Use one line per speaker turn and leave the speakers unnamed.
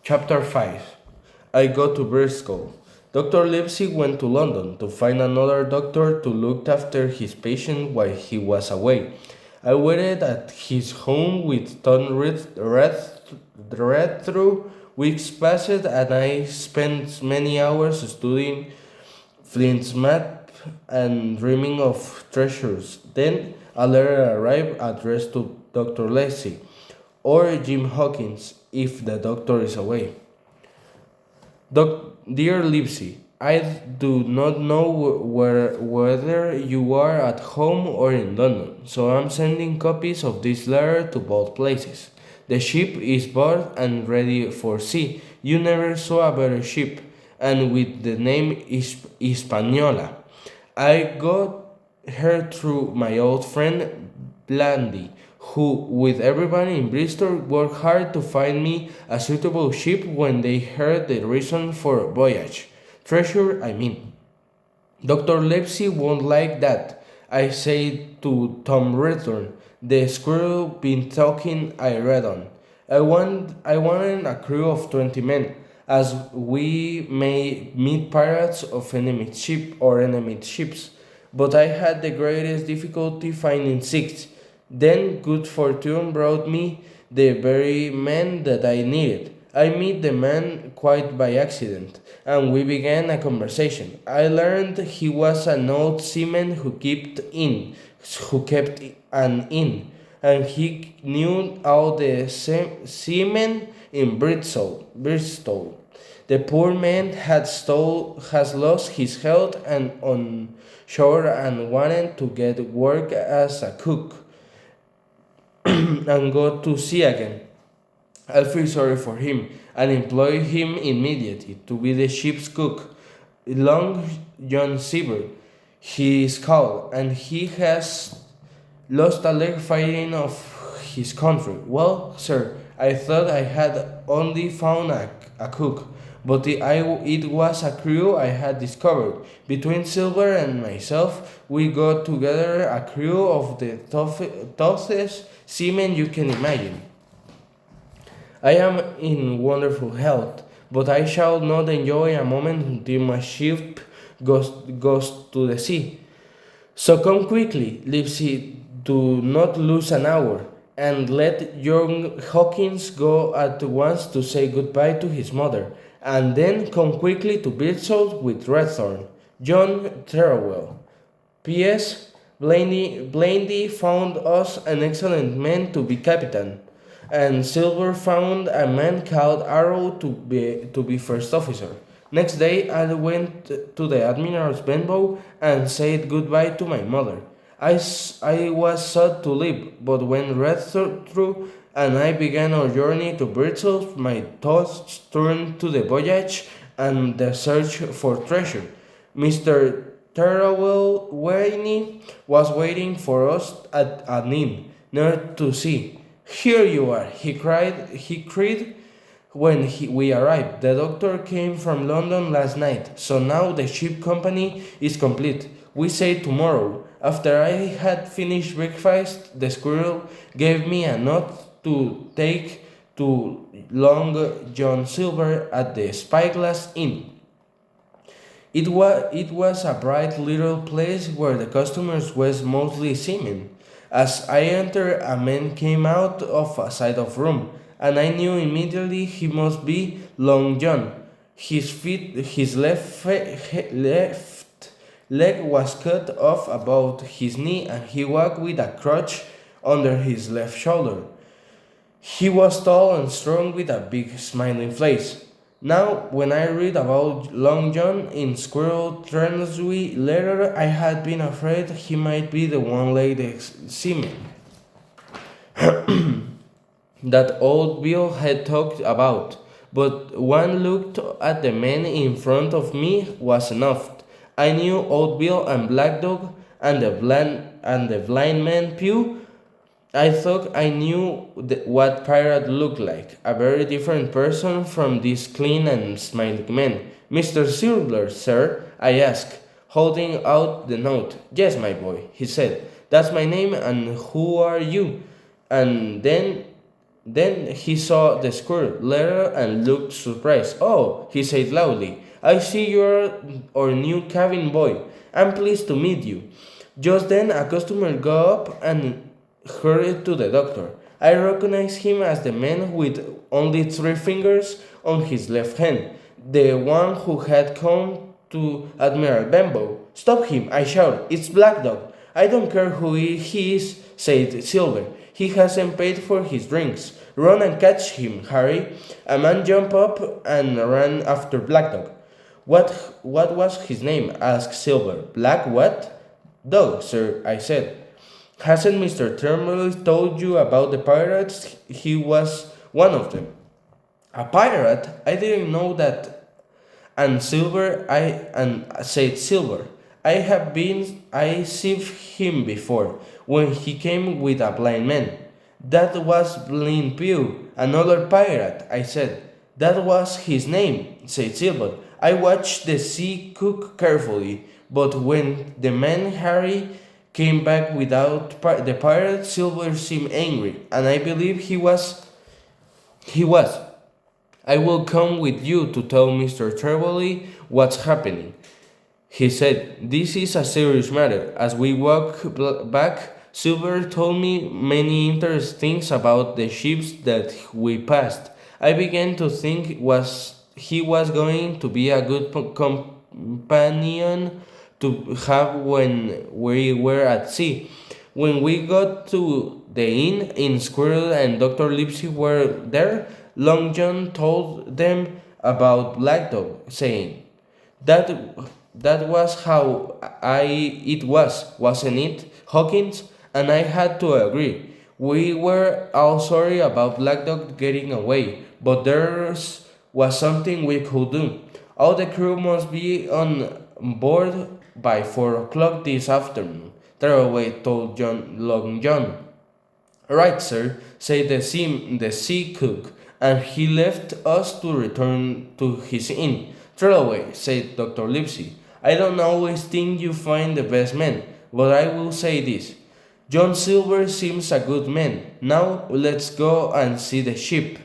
Chapter 5. I go to Bristol. Dr. Livesey went to London to find another doctor to look after his patient while he was away. I waited at his home with Tom read through weeks passed, and I spent many hours studying Flint's map and dreaming of treasures. Then a letter arrived addressed to Dr. Livesey or Jim Hawkins if the doctor is away. Dear Lipsy, I do not know whether you are at home or in London, so I'm sending copies of this letter to both places. The ship is bought and ready for sea. You never saw a better ship, and with the name Hispaniola. I got her through my old friend Blandy, who, with everybody in Bristol, worked hard to find me a suitable ship when they heard the reason for a voyage. Treasure, I mean. Dr. Livesey won't like that, I say to Tom Return. The squirrel been talking I read on. I wanted a crew of 20 men, as we may meet pirates of enemy ship or enemy ships. But I had the greatest difficulty finding six. Then good fortune brought me the very man that I needed. I met the man quite by accident, and we began a conversation. I learned he was an old seaman who kept an inn, and he knew all the seamen in Bristol. The poor man has lost his health and on shore and wanted to get work as a cook and go to sea again. I feel sorry for him and employ him immediately to be the ship's cook. Long John Seaver, he is called, and he has lost a leg fighting of his country. Well, sir, I thought I had only found a cook, but it was a crew I had discovered. Between Silver and myself, we got together a crew of the toughest seamen you can imagine. I am in wonderful health, but I shall not enjoy a moment until my ship goes to the sea. So come quickly, Lipsy, do not lose an hour, and let young Hawkins go at once to say goodbye to his mother, and then come quickly to Birdsall with Redthorn. John Terrell. P.S. Blandy found us an excellent man to be captain, and Silver found a man called Arrow to be first officer. Next day, I went to the Admiral's Benbow and said goodbye to my mother. I was sad to leave, but when read through and I began our journey to Bristol, my thoughts turned to the voyage and the search for treasure. Mr. Terrell Wainey was waiting for us at an inn near to sea. Here you are, he cried when we arrived. The doctor came from London last night, so now the ship company is complete. We sail tomorrow. After I had finished breakfast, the squirrel gave me a note to take to Long John Silver at the Spyglass Inn. It was a bright little place where the customers was mostly seamen. As I entered, a man came out of a side of room, and I knew immediately he must be Long John. His left leg was cut off about his knee, and he walked with a crutch under his left shoulder. He was tall and strong with a big smiling face. Now, when I read about Long John in Squirrel Transwee letter, I had been afraid he might be the one-legged seaman that old Bill had talked about. But one look at the man in front of me was enough. I knew Old Bill and Black Dog and the blind man Pew. I thought I knew what pirate looked like, a very different person from this clean and smiling man. Mr. Silver, sir, I asked, holding out the note. Yes, my boy, he said. That's my name, and who are you? And then Then he saw the squirrel letter and looked surprised. "Oh," he said loudly, "I see you're our new cabin boy. I'm pleased to meet you." Just then, a customer got up and hurried to the doctor. I recognized him as the man with only three fingers on his left hand, the one who had come to Admiral Benbow. "Stop him!" I shouted. "It's Black Dog." "I don't care who he is," said Silver. "He hasn't paid for his drinks. Run and catch him, Harry." A man jumped up and ran after Black Dog. What was his name?" asked Silver. "Black what?" "Dog, sir," I said. "Hasn't Mr. Turnbull told you about the pirates? He was one of them." "A pirate? I didn't know that." And Silver, said Silver. I saved him before, when he came with a blind man." "That was Blind Pew, another pirate," I said. "That was his name," said Silver. I watched the sea cook carefully, but when the man Harry came back without the pirate, Silver seemed angry, and I believe he was. He was. "I will come with you to tell Mr. Trevelyan what's happening," he said. "This is a serious matter." As we walked back, Silver told me many interesting things about the ships that we passed. I began to think he was going to be a good companion to have when we were at sea. When we got to the inn in Squirrel and Dr. Lipsy were there, Long John told them about Black Dog, saying, That that was how it was, wasn't it, Hawkins?" And I had to agree. We were all sorry about Black Dog getting away, but there was something we could do. "All the crew must be on board by 4 o'clock this afternoon," Tharaway told Long John. "Right, sir," said the sea cook, and he left us to return to his inn. "Tharaway," said Dr. Livesey, "I don't always think you find the best men, but I will say this. John Silver seems a good man. Now let's go and see the ship."